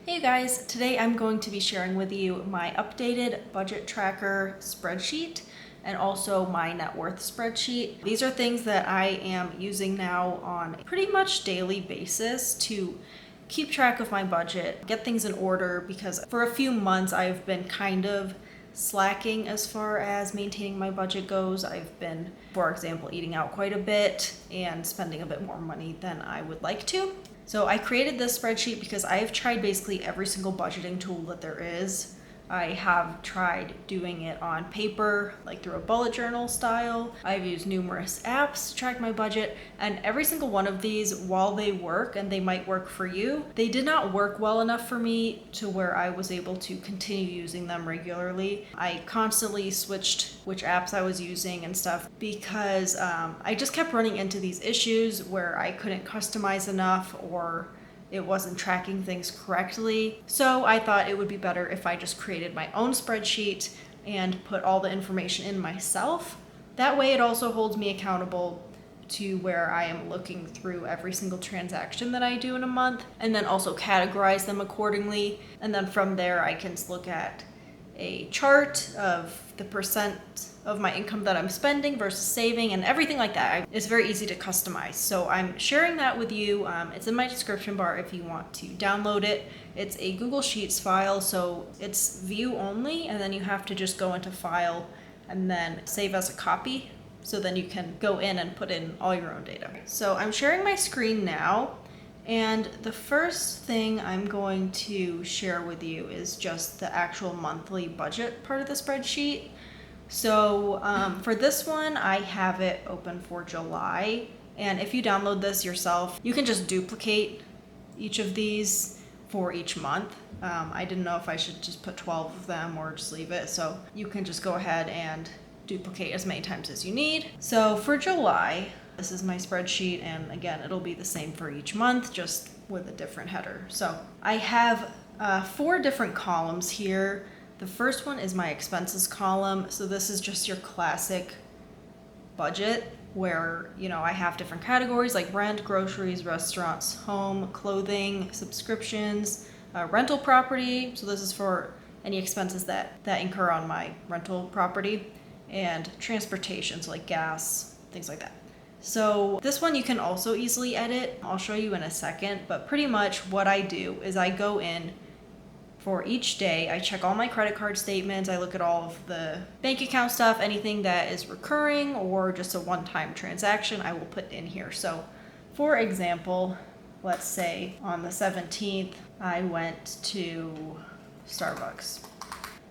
Hey you guys, today I'm going to be sharing with you my updated budget tracker spreadsheet and also my net worth spreadsheet. These are things that I am using now on a pretty much daily basis to keep track of my budget, get things in order, because for a few months I've been kind of slacking as far as maintaining my budget goes. I've been, for example, eating out quite a bit and spending a bit more money than I would like to. So I created this spreadsheet because I have tried basically every single budgeting tool that there is. I have tried doing it on paper, like through a bullet journal style. I've used numerous apps to track my budget, and every single one of these, while they work and they might work for you, they did not work well enough for me to where I was able to continue using them regularly. I constantly switched which apps I was using and stuff because I just kept running into these issues where I couldn't customize enough or it wasn't tracking things correctly. So I thought it would be better if I just created my own spreadsheet and put all the information in myself. That way it also holds me accountable to where I am looking through every single transaction that I do in a month and then also categorize them accordingly. And then from there I can look at a chart of the percent of my income that I'm spending versus saving and everything like that. It's very easy to customize. So I'm sharing that with you. It's in my description bar if you want to download it. It's a Google Sheets file, so it's view only, and then you have to just go into file and then save as a copy. So then you can go in and put in all your own data. So I'm sharing my screen now. And the first thing I'm going to share with you is just the actual monthly budget part of the spreadsheet. So for this one, I have it open for July. And if you download this yourself, you can just duplicate each of these for each month. I didn't know if I should just put 12 of them or just leave it. So you can just go ahead and duplicate as many times as you need. So for July, this is my spreadsheet, and again, it'll be the same for each month, just with a different header. So I have 4 different columns here. The first one is my expenses column. So this is just your classic budget where, I have different categories like rent, groceries, restaurants, home, clothing, subscriptions, rental property. So this is for any expenses that incur on my rental property, and transportation, so like gas, things like that. So this one you can also easily edit. I'll show you in a second, but pretty much what I do is I go in for each day, I check all my credit card statements, I look at all of the bank account stuff, anything that is recurring or just a one-time transaction, I will put in here. So for example, let's say on the 17th, I went to Starbucks.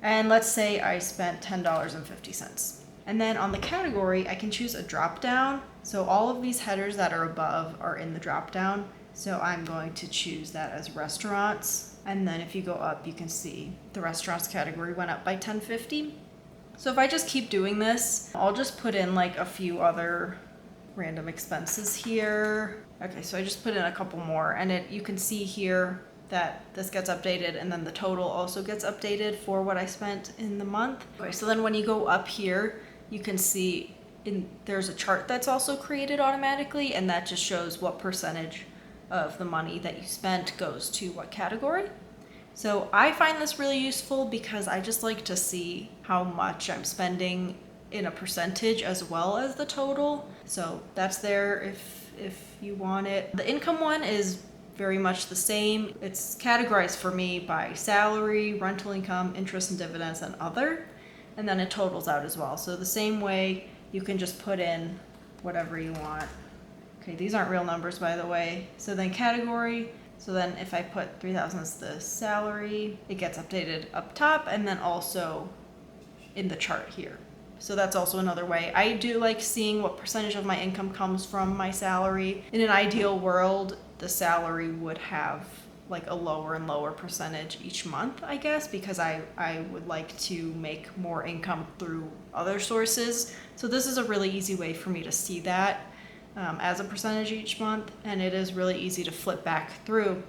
And let's say I spent $10.50. And then on the category, I can choose a drop down. So all of these headers that are above are in the drop down. So I'm going to choose that as restaurants. And then if you go up, you can see the restaurants category went up by $10.50. So if I just keep doing this, I'll just put in like a few other random expenses here. Okay, so I just put in a couple more, and you can see here that this gets updated, and then the total also gets updated for what I spent in the month. Okay, so then when you go up here, you can see there's a chart that's also created automatically, and that just shows what percentage of the money that you spent goes to what category. So I find this really useful because I just like to see how much I'm spending in a percentage as well as the total. So that's there if you want it. The income one is very much the same. It's categorized for me by salary, rental income, interest and dividends, and other. And then it totals out as well. So the same way, you can just put in whatever you want. Okay, these aren't real numbers, by the way. So then category. So then if I put 3,000 as the salary, it gets updated up top and then also in the chart here. So that's also another way. I do like seeing what percentage of my income comes from my salary. In an ideal world, the salary would have like a lower and lower percentage each month, I guess, because I would like to make more income through other sources. So this is a really easy way for me to see that as a percentage each month, and it is really easy to flip back through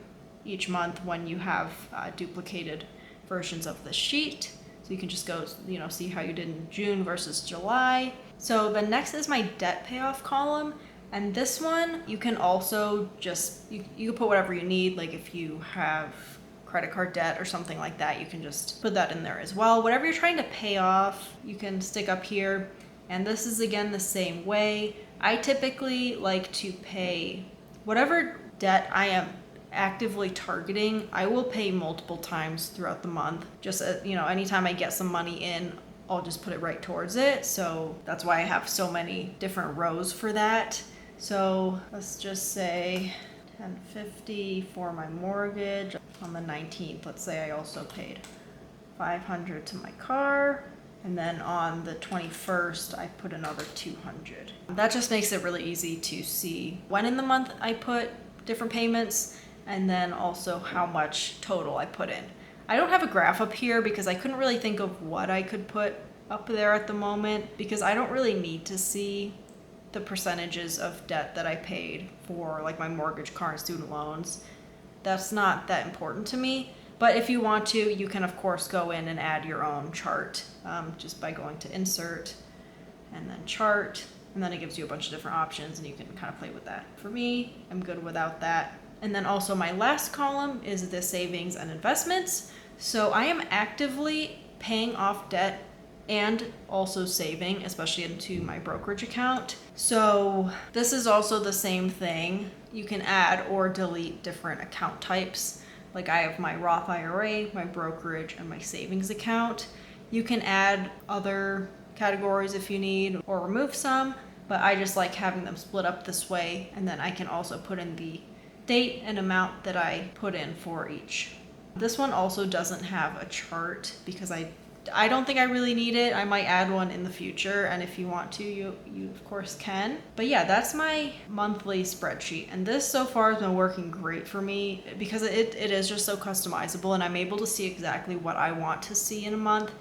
each month when you have duplicated versions of the sheet. So you can just go, see how you did in June versus July. So the next is my debt payoff column. And this one, you can also just, you can put whatever you need. Like if you have credit card debt or something like that, you can just put that in there as well. Whatever you're trying to pay off, you can stick up here. And this is again the same way. I typically like to pay whatever debt I am actively targeting. I will pay multiple times throughout the month. Just, anytime I get some money in, I'll just put it right towards it. So that's why I have so many different rows for that. So let's just say $10.50 for my mortgage. On the 19th, let's say I also paid $500 to my car. And then on the 21st, I put another $200. That just makes it really easy to see when in the month I put different payments, and then also how much total I put in. I don't have a graph up here because I couldn't really think of what I could put up there at the moment, because I don't really need to see the percentages of debt that I paid for like my mortgage, car, and student loans. That's not that important to me. But if you want to, you can of course go in and add your own chart just by going to insert and then chart, and then it gives you a bunch of different options and you can kind of play with that. For me, I'm good without that. And then also my last column is the savings and investments. So I am actively paying off debt and also saving, especially into my brokerage account. So this is also the same thing. You can add or delete different account types. Like I have my Roth IRA, my brokerage, and my savings account. You can add other categories if you need or remove some, but I just like having them split up this way, and then I can also put in the date and amount that I put in for each. This one also doesn't have a chart because I don't think I really need it. I might add one in the future, and if you want to, you of course can. But yeah, that's my monthly spreadsheet, and this so far has been working great for me because it is just so customizable, and I'm able to see exactly what I want to see in a month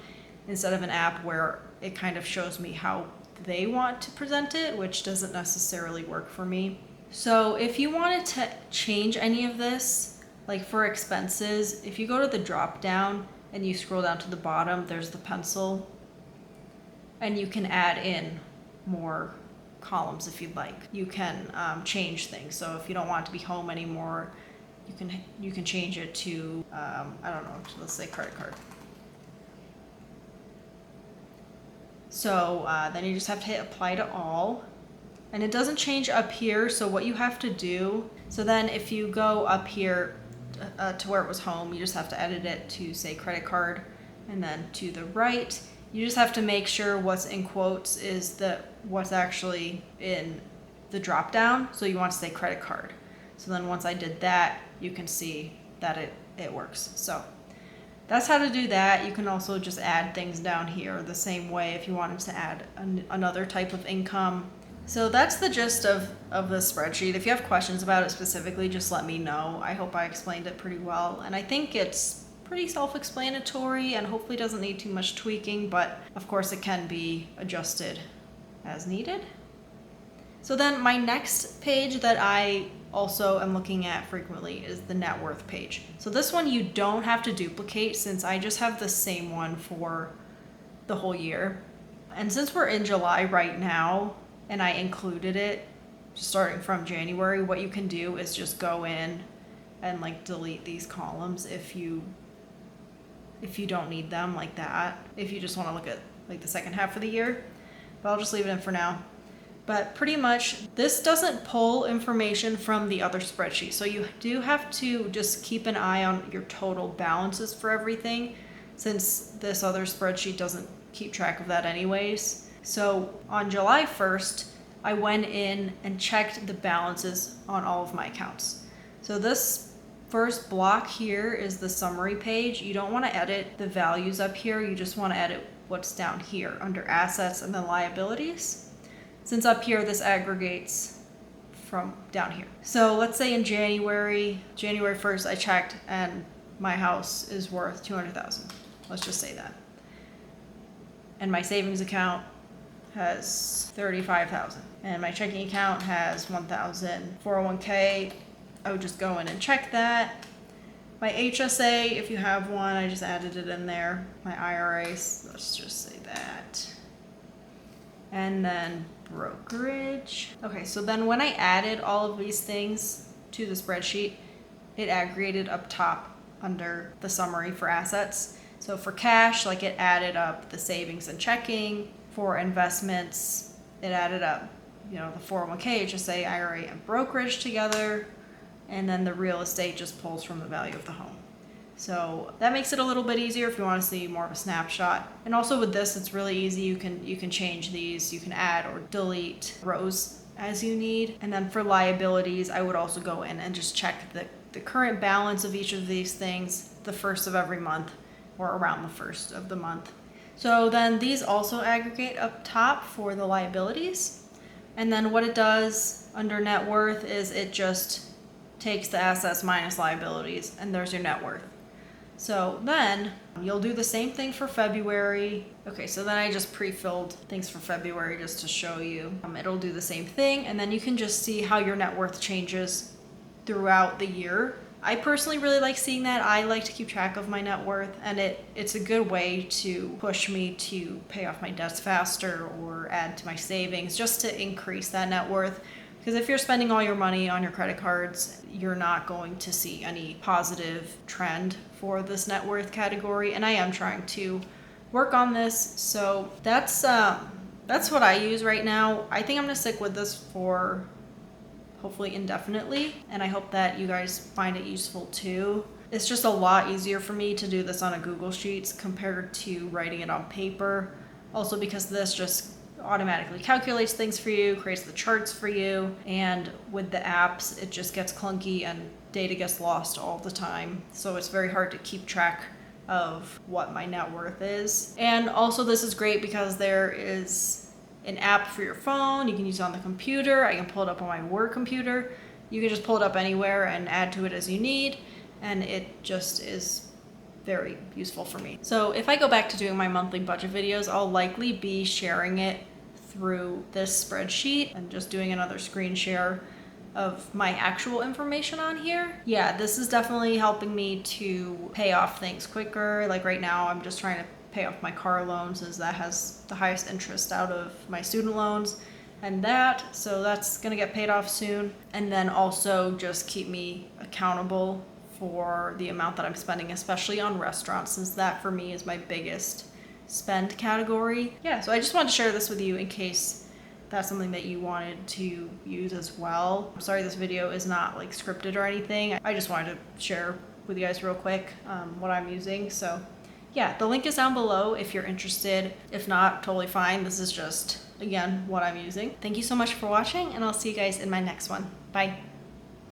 instead of an app where it kind of shows me how they want to present it, which doesn't necessarily work for me. So if you wanted to change any of this, like for expenses, if you go to the drop down and you scroll down to the bottom, there's the pencil, and you can add in more columns if you'd like. You can change things. So if you don't want it to be home anymore, you can change it to I don't know, let's say credit card. So then you just have to hit apply to all, and it doesn't change up here. So what you have to do, so then if you go up here to where it was home, you just have to edit it to say credit card, and then to the right, you just have to make sure what's in quotes is what's actually in the drop down. So you want to say credit card. So then once I did that, you can see that it works. So that's how to do that. You can also just add things down here the same way if you wanted to add another type of income. So that's the gist of the spreadsheet. If you have questions about it specifically, just let me know. I hope I explained it pretty well. And I think it's pretty self-explanatory and hopefully doesn't need too much tweaking, but of course it can be adjusted as needed. So then my next page that I also am looking at frequently is the net worth page. So this one you don't have to duplicate since I just have the same one for the whole year. And since we're in July right now, and I included it just starting from January, what you can do is just go in and like delete these columns if you don't need them like that, if you just want to look at like the second half of the year. But I'll just leave it in for now. But pretty much this doesn't pull information from the other spreadsheet. So you do have to just keep an eye on your total balances for everything, since this other spreadsheet doesn't keep track of that anyways. So on July 1st, I went in and checked the balances on all of my accounts. So this first block here is the summary page. You don't want to edit the values up here. You just want to edit what's down here under assets and then liabilities. Since up here, this aggregates from down here. So let's say in January 1st, I checked and my house is worth $200,000. Let's just say that. And my savings account has $35,000, and my checking account has $1,000. 401k, I would just go in and check that. My HSA, if you have one, I just added it in there. My IRAs, let's just say that. And then brokerage. Okay, so then when I added all of these things to the spreadsheet, it aggregated up top under the summary for assets. So for cash, like it added up the savings and checking. For investments, it added up, the 401k, HSA, IRA, and brokerage together. And then the real estate just pulls from the value of the home. So that makes it a little bit easier if you want to see more of a snapshot. And also with this, it's really easy. You can change these. You can add or delete rows as you need. And then for liabilities, I would also go in and just check the current balance of each of these things the first of every month or around the first of the month. So then these also aggregate up top for the liabilities. And then what it does under net worth is it just takes the assets minus liabilities, and there's your net worth. So then you'll do the same thing for February. Okay, so then I just pre-filled things for February just to show you. It'll do the same thing, and then you can just see how your net worth changes throughout the year. I personally really like seeing that. I like to keep track of my net worth, and it's a good way to push me to pay off my debts faster or add to my savings just to increase that net worth. Because if you're spending all your money on your credit cards, you're not going to see any positive trend for this net worth category. And I am trying to work on this. So that's what I use right now. I think I'm going to stick with this for hopefully indefinitely. And I hope that you guys find it useful too. It's just a lot easier for me to do this on a Google Sheets compared to writing it on paper. Also because this just automatically calculates things for you, creates the charts for you, and with the apps it just gets clunky and data gets lost all the time, so it's very hard to keep track of what my net worth is. And also this is great because there is an app for your phone. You can use it on the computer. I can pull it up on my work computer. You can just pull it up anywhere and add to it as you need, and it just is very useful for me. So if I go back to doing my monthly budget videos, I'll likely be sharing it through this spreadsheet and just doing another screen share of my actual information on here. Yeah, this is definitely helping me to pay off things quicker. Like right now, I'm just trying to pay off my car loans as that has the highest interest out of my student loans so that's gonna get paid off soon. And then also just keep me accountable for the amount that I'm spending, especially on restaurants, since that for me is my biggest spend category. Yeah, so I just wanted to share this with you in case that's something that you wanted to use as well. I'm sorry this video is not like scripted or anything. I just wanted to share with you guys real quick what I'm using. So yeah, the link is down below if you're interested. If not, totally fine. This is just, again, what I'm using. Thank you so much for watching, and I'll see you guys in my next one. Bye.